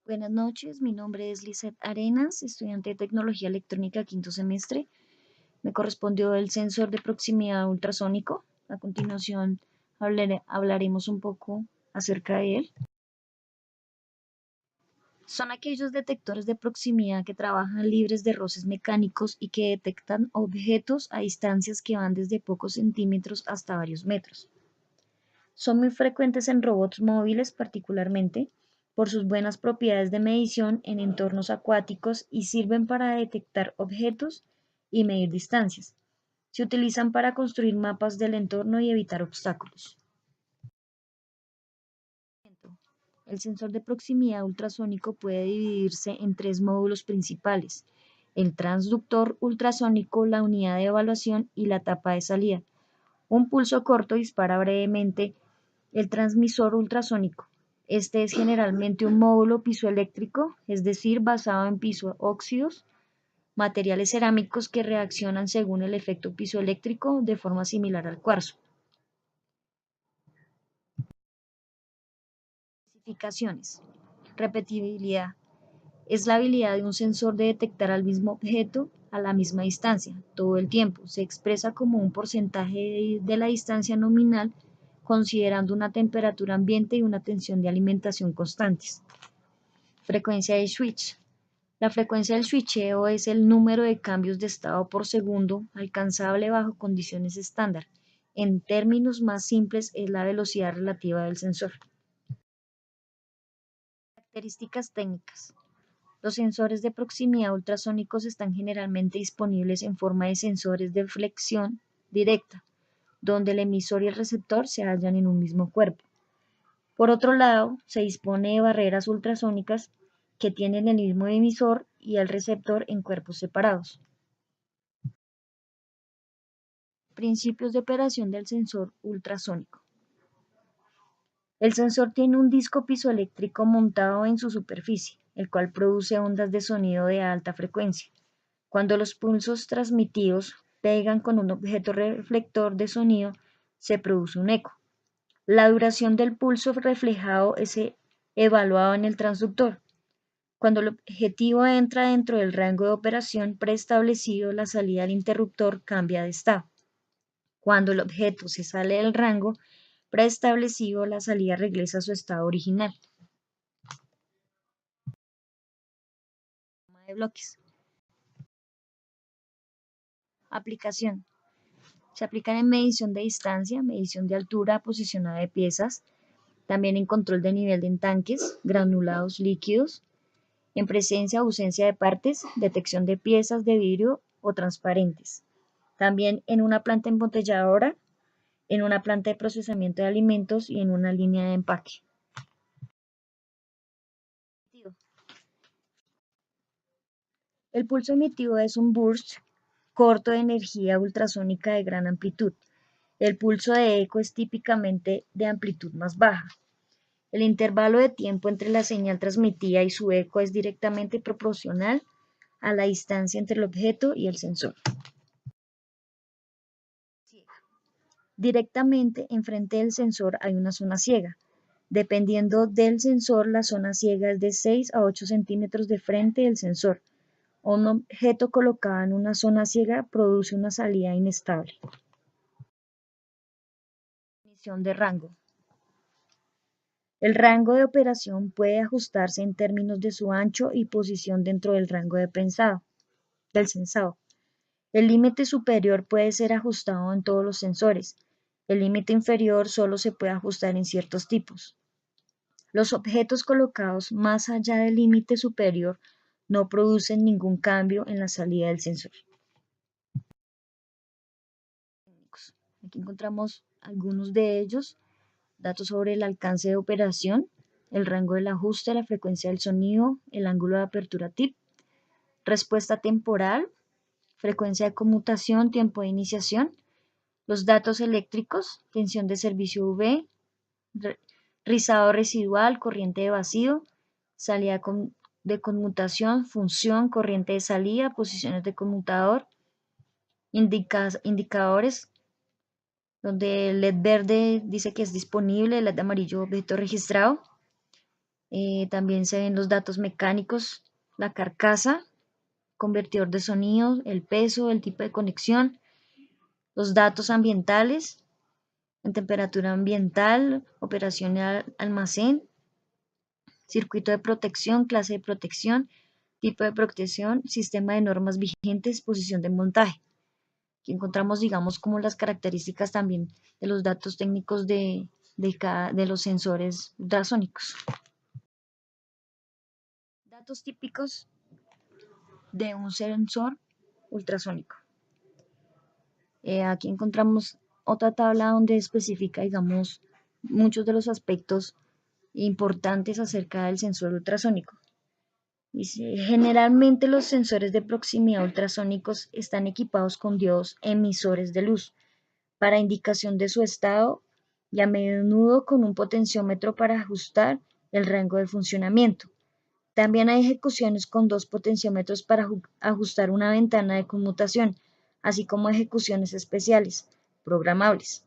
Buenas noches, mi nombre es Lizeth Arenas, estudiante de Tecnología Electrónica quinto semestre. Me correspondió el sensor de proximidad ultrasónico. A continuación hablaremos un poco acerca de él. Son aquellos detectores de proximidad que trabajan libres de roces mecánicos y que detectan objetos a distancias que van desde pocos centímetros hasta varios metros. Son muy frecuentes en robots móviles particularmente por sus buenas propiedades de medición en entornos acuáticos y sirven para detectar objetos y medir distancias. Se utilizan para construir mapas del entorno y evitar obstáculos. El sensor de proximidad ultrasónico puede dividirse en tres módulos principales: el transductor ultrasónico, la unidad de evaluación y la tapa de salida. Un pulso corto dispara brevemente el transmisor ultrasónico. Este es generalmente un módulo piezoeléctrico, es decir, basado en piezoóxidos, materiales cerámicos que reaccionan según el efecto piezoeléctrico de forma similar al cuarzo. Especificaciones. Repetibilidad. Es la habilidad de un sensor de detectar al mismo objeto a la misma distancia, todo el tiempo. Se expresa como un porcentaje de la distancia nominal considerando una temperatura ambiente y una tensión de alimentación constantes. Frecuencia de switch. La frecuencia del switcheo es el número de cambios de estado por segundo alcanzable bajo condiciones estándar. En términos más simples, es la velocidad relativa del sensor. Características técnicas. Los sensores de proximidad ultrasónicos están generalmente disponibles en forma de sensores de flexión directa, donde el emisor y el receptor se hallan en un mismo cuerpo. Por otro lado, se dispone de barreras ultrasónicas que tienen el mismo emisor y el receptor en cuerpos separados. Principios de operación del sensor ultrasónico. El sensor tiene un disco piezoeléctrico montado en su superficie, el cual produce ondas de sonido de alta frecuencia. Cuando los pulsos transmitidos pegan con un objeto reflector de sonido, se produce un eco. La duración del pulso reflejado es evaluado en el transductor. Cuando el objetivo entra dentro del rango de operación preestablecido, la salida del interruptor cambia de estado. Cuando el objeto se sale del rango preestablecido, la salida regresa a su estado original. De bloques. Aplicación. Se aplican en medición de distancia, medición de altura posicionada de piezas, también en control de nivel en tanques, granulados líquidos, en presencia o ausencia de partes, detección de piezas de vidrio o transparentes. También en una planta embotelladora, en una planta de procesamiento de alimentos y en una línea de empaque. El pulso emitido es un burst corto de energía ultrasónica de gran amplitud. El pulso de eco es típicamente de amplitud más baja. El intervalo de tiempo entre la señal transmitida y su eco es directamente proporcional a la distancia entre el objeto y el sensor. Directamente enfrente del sensor hay una zona ciega. Dependiendo del sensor, la zona ciega es de 6 a 8 centímetros de frente del sensor. Un objeto colocado en una zona ciega produce una salida inestable. Definición de rango. El rango de operación puede ajustarse en términos de su ancho y posición dentro del rango del sensado. El límite superior puede ser ajustado en todos los sensores. El límite inferior solo se puede ajustar en ciertos tipos. Los objetos colocados más allá del límite superior no producen ningún cambio en la salida del sensor. Aquí encontramos algunos de ellos. Datos sobre el alcance de operación, el rango del ajuste, la frecuencia del sonido, el ángulo de apertura tip, respuesta temporal, frecuencia de conmutación, tiempo de iniciación, los datos eléctricos, tensión de servicio UV, rizado residual, corriente de vacío, salida de conmutación, función, corriente de salida, posiciones de conmutador, indicadores, donde el LED verde dice que es disponible, el LED amarillo objeto registrado, También se ven los datos mecánicos, la carcasa, convertidor de sonido, el peso, el tipo de conexión, los datos ambientales, en temperatura ambiental, operación y almacén, circuito de protección, clase de protección, tipo de protección, sistema de normas vigentes, posición de montaje. Aquí encontramos, digamos, como las características también de los datos técnicos de los sensores ultrasónicos. Datos típicos de un sensor ultrasónico. Aquí encontramos otra tabla donde especifica, digamos, muchos de los aspectos importantes acerca del sensor ultrasónico. Dice, generalmente los sensores de proximidad ultrasónicos están equipados con diodos emisores de luz para indicación de su estado y a menudo con un potenciómetro para ajustar el rango de funcionamiento. También hay ejecuciones con dos potenciómetros para ajustar una ventana de conmutación, así como ejecuciones especiales, programables,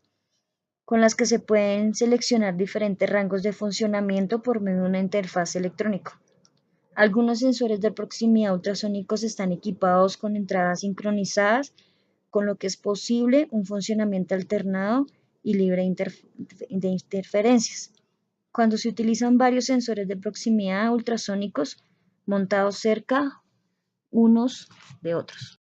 con las que se pueden seleccionar diferentes rangos de funcionamiento por medio de una interfaz electrónica. Algunos sensores de proximidad ultrasónicos están equipados con entradas sincronizadas, con lo que es posible un funcionamiento alternado y libre de interferencias. Cuando se utilizan varios sensores de proximidad ultrasónicos montados cerca unos de otros.